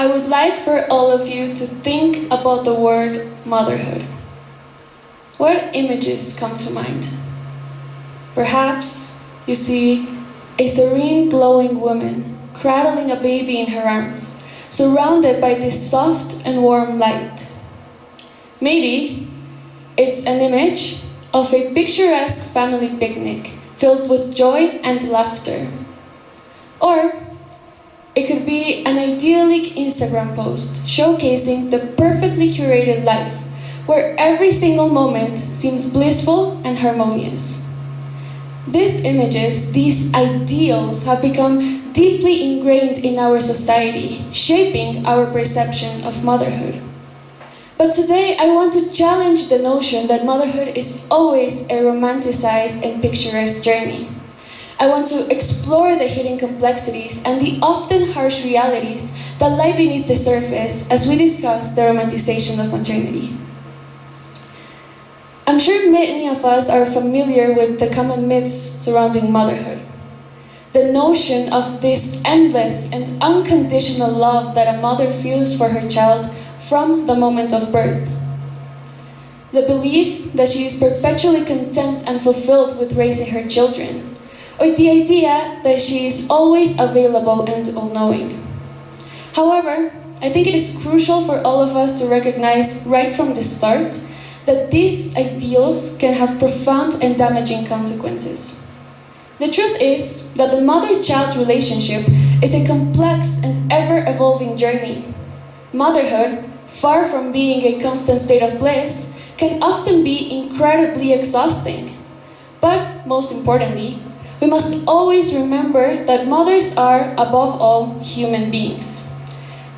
I would like for all of you to think about the word motherhood. What images come to mind? Perhaps you see a serene, glowing woman cradling a baby in her arms, surrounded by this soft and warm light. Maybe it's an image of a picturesque family picnic filled with joy and laughter. Or it could be an idyllic Instagram post showcasing the perfectly curated life where every single moment seems blissful and harmonious. These images, these ideals, have become deeply ingrained in our society, shaping our perception of motherhood. But today I want to challenge the notion that motherhood is always a romanticized and picturesque journey. I want to explore the hidden complexities and the often harsh realities that lie beneath the surface as we discuss the romanticization of maternity. I'm sure many of us are familiar with the common myths surrounding motherhood. The notion of this endless and unconditional love that a mother feels for her child from the moment of birth. The belief that she is perpetually content and fulfilled with raising her children, or the idea that she is always available and all-knowing. However, I think it is crucial for all of us to recognize right from the start that these ideals can have profound and damaging consequences. The truth is that the mother-child relationship is a complex and ever-evolving journey. Motherhood, far from being a constant state of bliss, can often be incredibly exhausting. But most importantly, we must always remember that mothers are, above all, human beings.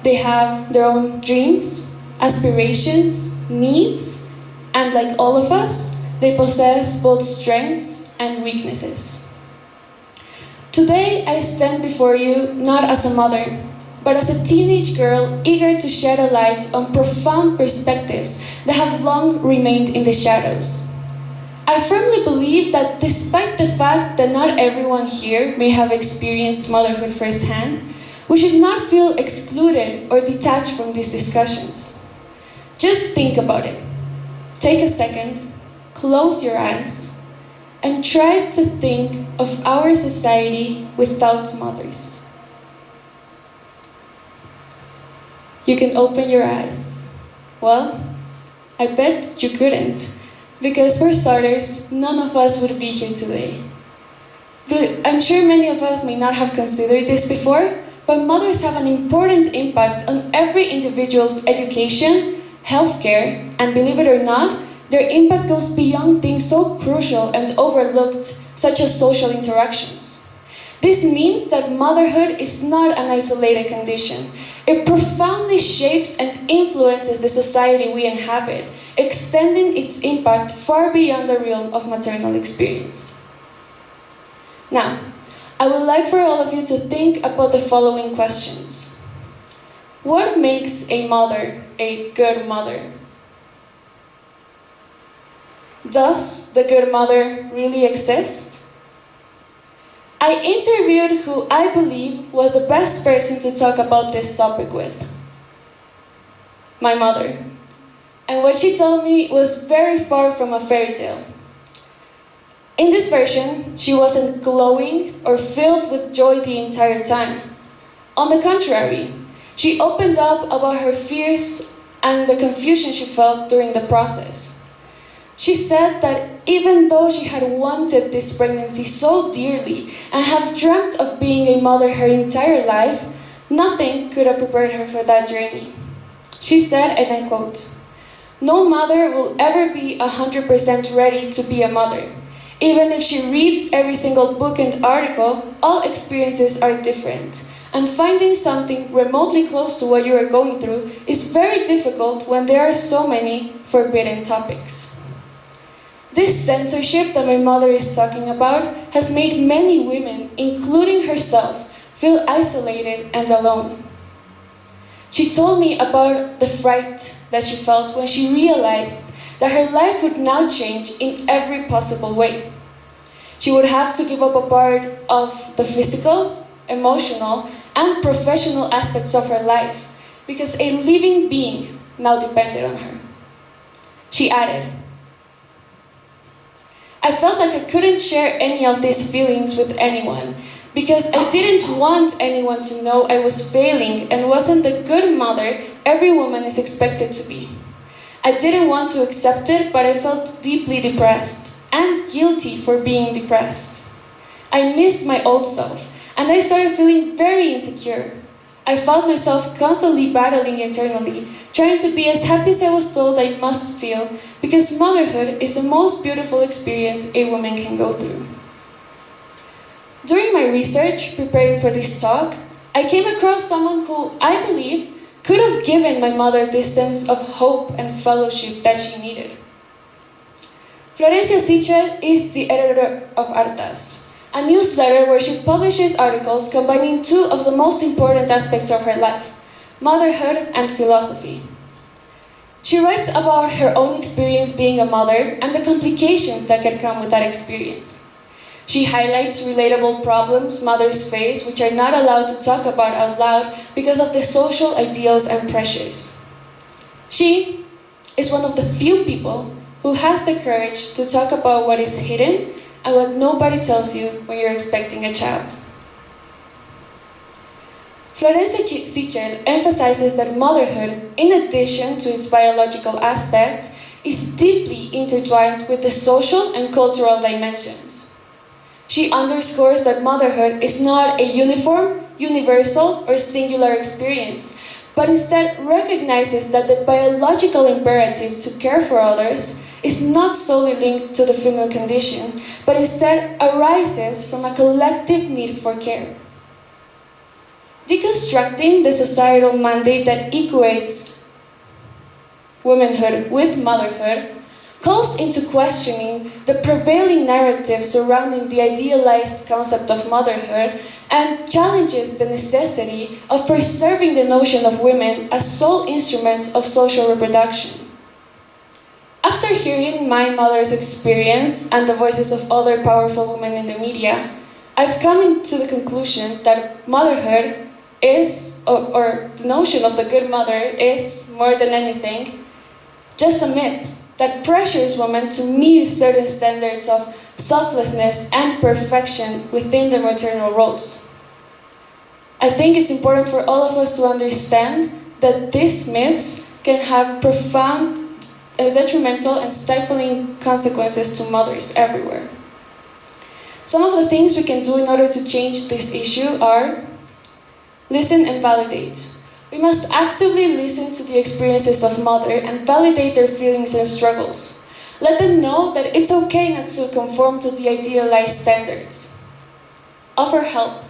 They have their own dreams, aspirations, needs, and like all of us, they possess both strengths and weaknesses. Today, I stand before you not as a mother, but as a teenage girl eager to shed a light on profound perspectives that have long remained in the shadows. I firmly believe that despite the fact that not everyone here may have experienced motherhood firsthand, we should not feel excluded or detached from these discussions. Just think about it. Take a second, close your eyes, and try to think of our society without mothers. You can open your eyes. Well, I bet you couldn't, because for starters, none of us would be here today. But I'm sure many of us may not have considered this before, but mothers have an important impact on every individual's education, healthcare, and believe it or not, their impact goes beyond things so crucial and overlooked, such as social interactions. This means that motherhood is not an isolated condition. It profoundly shapes and influences the society we inhabit, extending its impact far beyond the realm of maternal experience. Now, I would like for all of you to think about the following questions. What makes a mother a good mother? Does the good mother really exist? I interviewed who I believe was the best person to talk about this topic with. My mother. And what she told me was very far from a fairy tale. In this version, she wasn't glowing or filled with joy the entire time. On the contrary, she opened up about her fears and the confusion she felt during the process. She said that even though she had wanted this pregnancy so dearly and have dreamt of being a mother her entire life, nothing could have prepared her for that journey. She said, and I quote, "No mother will ever be 100% ready to be a mother. Even if she reads every single book and article, all experiences are different. And finding something remotely close to what you are going through is very difficult when there are so many forbidden topics." This censorship that my mother is talking about has made many women, including herself, feel isolated and alone. She told me about the fright that she felt when she realized that her life would now change in every possible way. She would have to give up a part of the physical, emotional, and professional aspects of her life, because a living being now depended on her. She added, I felt like I couldn't share any of these feelings with anyone because I didn't want anyone to know I was failing and wasn't the good mother every woman is expected to be. I didn't want to accept it, but I felt deeply depressed and guilty for being depressed. I missed my old self, and I started feeling very insecure. I felt myself constantly battling internally, trying to be as happy as I was told I must feel, because motherhood is the most beautiful experience a woman can go through. During my research, preparing for this talk, I came across someone who I believe could have given my mother this sense of hope and fellowship that she needed. Florencia Sichel is the editor of Artas, a newsletter where she publishes articles combining two of the most important aspects of her life, motherhood and philosophy. She writes about her own experience being a mother and the complications that can come with that experience. She highlights relatable problems mothers face which are not allowed to talk about out loud because of the social ideals and pressures. She is one of the few people who has the courage to talk about what is hidden and what nobody tells you when you're expecting a child. Florencia Sichel emphasizes that motherhood, in addition to its biological aspects, is deeply intertwined with the social and cultural dimensions. She underscores that motherhood is not a uniform, universal, or singular experience, but instead recognizes that the biological imperative to care for others is not solely linked to the female condition, but instead arises from a collective need for care. Deconstructing the societal mandate that equates womanhood with motherhood calls into questioning the prevailing narrative surrounding the idealized concept of motherhood and challenges the necessity of preserving the notion of women as sole instruments of social reproduction. After hearing my mother's experience and the voices of other powerful women in the media, I've come to the conclusion that motherhood is, or the notion of the good mother is, more than anything, just a myth that pressures women to meet certain standards of selflessness and perfection within their maternal roles. I think it's important for all of us to understand that these myths can have profound, detrimental and stifling consequences to mothers everywhere. Some of the things we can do in order to change this issue are: listen and validate. We must actively listen to the experiences of mother and validate their feelings and struggles. Let them know that it's okay not to conform to the idealized standards. Offer help.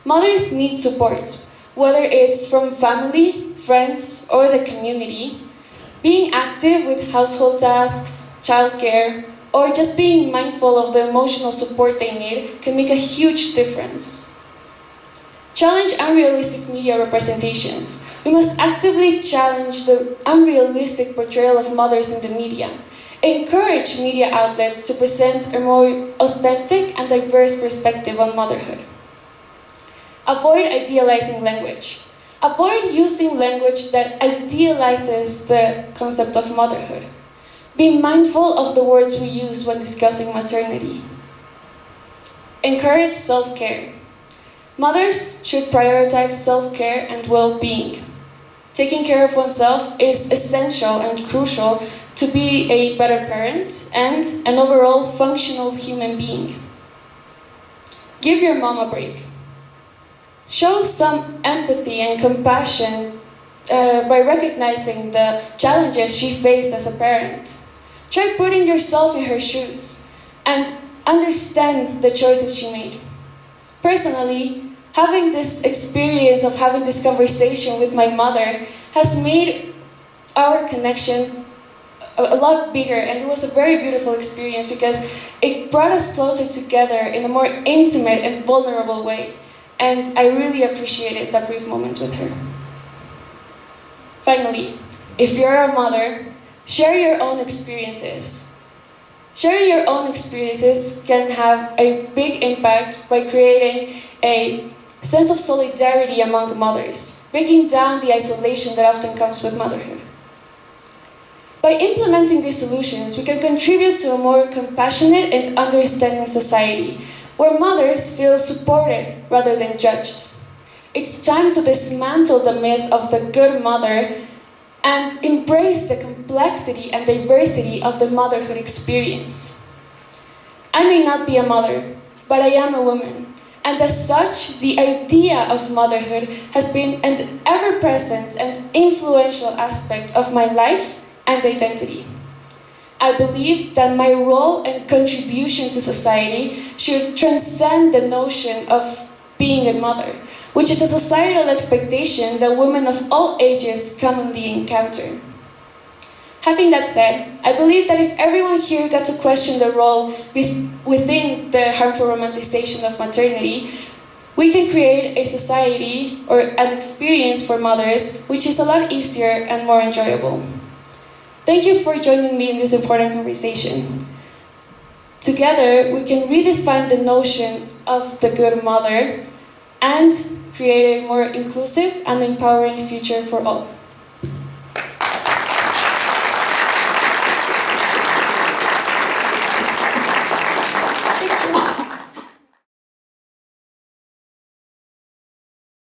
Mothers need support, whether it's from family, friends, or the community. Being active with household tasks, childcare, or just being mindful of the emotional support they need can make a huge difference. Challenge unrealistic media representations. We must actively challenge the unrealistic portrayal of mothers in the media. Encourage media outlets to present a more authentic and diverse perspective on motherhood. Avoid idealizing language. Avoid using language that idealizes the concept of motherhood. Be mindful of the words we use when discussing maternity. Encourage self-care. Mothers should prioritize self-care and well-being. Taking care of oneself is essential and crucial to be a better parent and an overall functional human being. Give your mom a break. Show some empathy and compassion by recognizing the challenges she faced as a parent. Try putting yourself in her shoes and understand the choices she made. Personally, having this experience of having this conversation with my mother has made our connection a lot bigger, and it was a very beautiful experience because it brought us closer together in a more intimate and vulnerable way, and I really appreciated that brief moment with her. Finally, if you're a mother, share your own experiences. Sharing your own experiences can have a big impact by creating a sense of solidarity among mothers, breaking down the isolation that often comes with motherhood. By implementing these solutions, we can contribute to a more compassionate and understanding society, where mothers feel supported rather than judged. It's time to dismantle the myth of the good mother and embrace the complexity and diversity of the motherhood experience. I may not be a mother, but I am a woman. And as such, the idea of motherhood has been an ever-present and influential aspect of my life and identity. I believe that my role and contribution to society should transcend the notion of being a mother, which is a societal expectation that women of all ages commonly encounter. Having that said, I believe that if everyone here got to question the role within the harmful romanticization of maternity, we can create a society or an experience for mothers which is a lot easier and more enjoyable. Thank you for joining me in this important conversation. Together, we can redefine the notion of the good mother and create a more inclusive and empowering future for all.